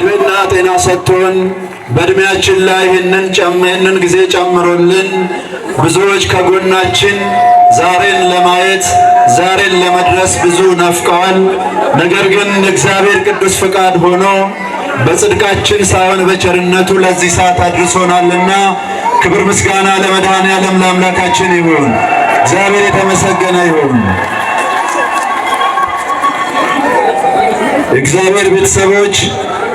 እድሜና ጤና ሰጥቶን በእድሜያችን ላይ ይህንን ጊዜ ጨምሮልን ብዙዎች ከጎናችን ዛሬን ለማየት ዛሬን ለመድረስ ብዙ ናፍቀዋል። ነገር ግን እግዚአብሔር ቅዱስ ፍቃድ ሆኖ በጽድቃችን ሳይሆን በቸርነቱ ለዚህ ሰዓት አድርሶናልና ክብር ምስጋና ለመድኃኔዓለም ለአምላካችን ይሁን። እግዚአብሔር የተመሰገነ ይሁን። እግዚአብሔር ቤተሰቦች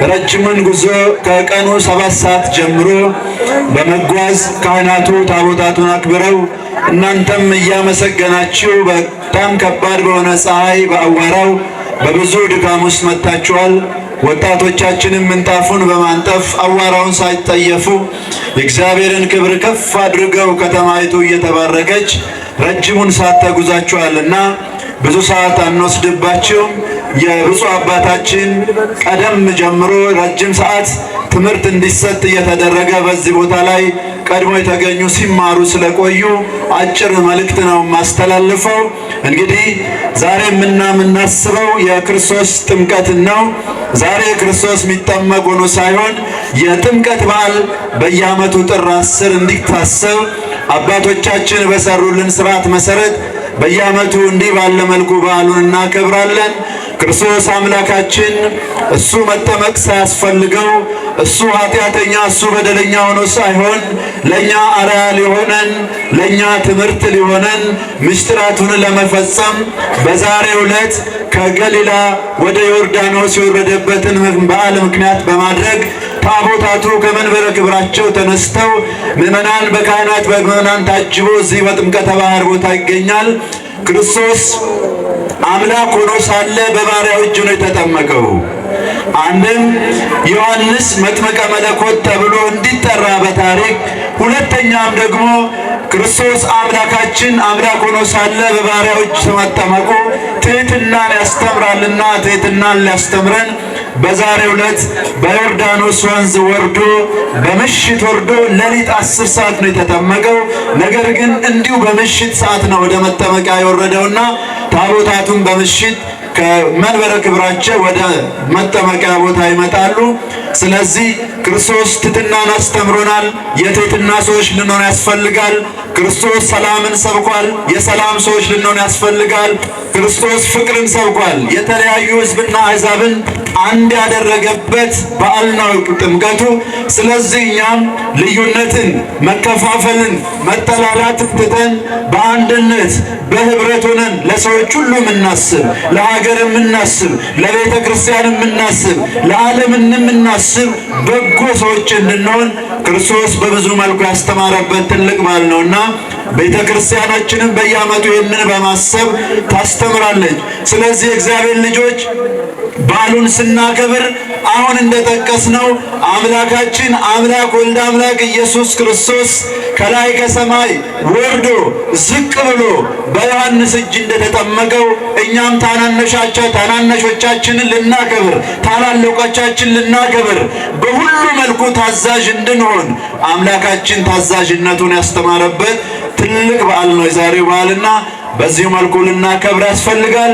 ረጅሙን ጉዞ ከቀኑ 7 ሰዓት ጀምሮ በመጓዝ ካህናቱ ታቦታቱን አክብረው እናንተም እያመሰገናችሁ በጣም ከባድ በሆነ ፀሐይ በአዋራው በብዙ ድካም ውስጥ መጥታችኋል። ወጣቶቻችንም ምንጣፉን በማንጠፍ አዋራውን ሳይጠየፉ የእግዚአብሔርን ክብር ከፍ አድርገው ከተማይቱ እየተባረከች ረጅሙን ሰዓት ተጉዛችኋልና ብዙ ሰዓት አንወስድባችሁም። የብፁዕ አባታችን ቀደም ጀምሮ ረጅም ሰዓት ትምህርት እንዲሰጥ እየተደረገ በዚህ ቦታ ላይ ቀድሞ የተገኙ ሲማሩ ስለቆዩ አጭር መልእክት ነው ማስተላልፈው። እንግዲህ ዛሬ የምናስበው የክርስቶስ ጥምቀትን ነው። ዛሬ ክርስቶስ የሚጠመቅ ሆኖ ሳይሆን የጥምቀት በዓል በየዓመቱ ጥር 10 እንዲታሰብ አባቶቻችን በሰሩልን ስርዓት መሰረት በየዓመቱ እንዲህ ባለ መልኩ በዓሉን እናከብራለን። ክርስቶስ አምላካችን እሱ መጠመቅ ሳያስፈልገው እሱ ኃጢአተኛ እሱ በደለኛ ሆኖ ሳይሆን ለኛ አርአያ ሊሆነን ለኛ ትምህርት ሊሆነን ምስጢራቱን ለመፈጸም በዛሬው ዕለት ከገሊላ ወደ ዮርዳኖስ የወረደበትን በዓል ምክንያት በማድረግ ታቦታቱ ከመንበረ ክብራቸው ተነስተው ምዕመናን በካህናት በምዕመናን ታጅቦ እዚህ በጥምቀተ ባህር ቦታ ይገኛል። ክርስቶስ አምላክ ሆኖ ሳለ በባሪያው እጅ ነው የተጠመቀው። አንድም ዮሐንስ መጥምቀ መለኮት ተብሎ እንዲጠራ በታሪክ፣ ሁለተኛም ደግሞ ክርስቶስ አምላካችን አምላክ ሆኖ ሳለ በባሪያው እጅ መጠመቁ ትሕትናን ያስተምራልና ትሕትናን ሊያስተምረን በዛሬው ዕለት በዮርዳኖስ ወንዝ ወርዶ በምሽት ወርዶ ሌሊት 10 ሰዓት ነው የተጠመቀው። ነገር ግን እንዲሁ በምሽት ሰዓት ነው ወደ መጠመቂያ የወረደውና ታቦታቱን በምሽት ከመንበረ ክብራቸው ወደ መጠመቂያ ቦታ ይመጣሉ። ስለዚህ ክርስቶስ ትሕትናን አስተምሮናል። የትሕትና ሰዎች ልንሆን ያስፈልጋል። ክርስቶስ ሰላምን ሰብኳል። የሰላም ሰዎች ልንሆን ያስፈልጋል። ክርስቶስ ፍቅርን ሰብኳል። የተለያዩ ሕዝብና አሕዛብን አንድ ያደረገበት በዓል ነው ጥምቀቱ። ስለዚህ እኛም ልዩነትን፣ መከፋፈልን፣ መጠላላትን ትተን በአንድነት በህብረት ሆነን ለሰዎች ሁሉ የምናስብ ለሀገር የምናስብ ለቤተ ክርስቲያን የምናስብ ለዓለም የምናስብ በጎ ሰዎች እንድንሆን ክርስቶስ በብዙ መልኩ ያስተማረበት ትልቅ በዓል ነውና ቤተ ክርስቲያናችንን በየዓመቱ ይህንን በማሰብ ታስተምራለች። ስለዚህ እግዚአብሔር ልጆች በዓሉን ስናከብር አሁን እንደጠቀስነው አምላካችን አምላክ ወልደ አምላክ ኢየሱስ ክርስቶስ ከላይ ከሰማይ ወርዶ ዝቅ ብሎ በዮሐንስ እጅ እንደተጠመቀው እኛም ታናናሾቻችንን ልናከብር ታላላቆቻችንን ልናከብር በሁሉ መልኩ ታዛዥ እንድንሆን አምላካችን ታዛዥነቱን ያስተማረበት ትልቅ በዓል ነው የዛሬው በዓልና በዚህ መልኩ ልናከብር ያስፈልጋል።